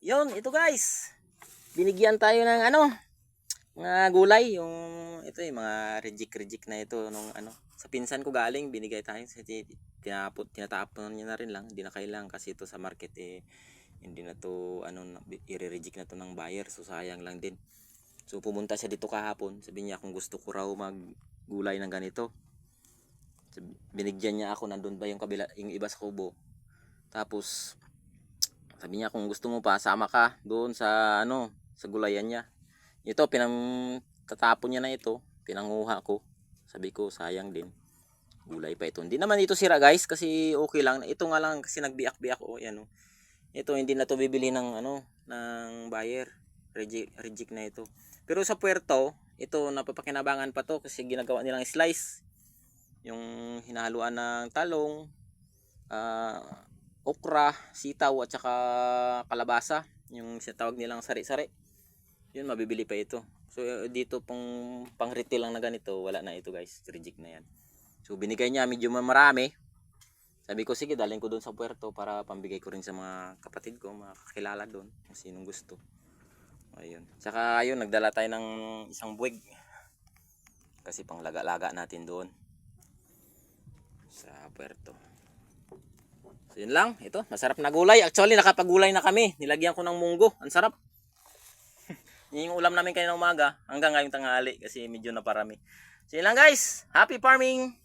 Yun, ito guys. Binigyan tayo ng mga gulay. Yung ito mga rejik na ito nung sa pinsan ko galing, binigay tayo sa tinatapon niya na rin lang. Hindi na kailangan kasi ito sa market hindi na to i-reject na to ng buyer. So sayang lang din. So pumunta siya dito kahapon. Sabi niya kung gusto ko raw maggulay ng ganito. Binigyan niya ako, nandun ba yung iba sa kubo. Tapos sabi niya kung gusto mo pa sama ka doon sa sa gulayan niya. Ito tatapon niya na ito, pinanguha ko. Sabi ko sayang din. Gulay pa ito. Hindi naman ito sira guys kasi okay lang. Ito nga lang kasi nagbiak-biak Ito hindi na to bibili ng ng buyer. Reject na ito. Pero sa puerto, ito napapakinabangan pa to kasi ginagawa nilang slice. Yung hinahaluan ng talong, okra, sitaw at saka kalabasa, yung tawag nilang sari-sari. Yun, mabibili pa ito. So dito pang retail lang na ganito, wala na ito guys, reject na yan. So binigay niya medyo marami. Sabi ko sige, dalhin ko doon sa puerto para pambigay ko rin sa mga kapatid ko, mga kakilala doon, kung sinong gusto. Ayun. Saka ayun, nagdala tayo ng isang buwig. Kasi pang laga-laga natin doon sa puerto. So yun lang, ito, masarap na gulay. Actually, nakapagulay na kami. Nilagyan ko ng munggo. Ang sarap. Yun yung ulam namin kanina umaga hanggang ngayong tanghali kasi medyo naparami. So yun lang guys. Happy farming!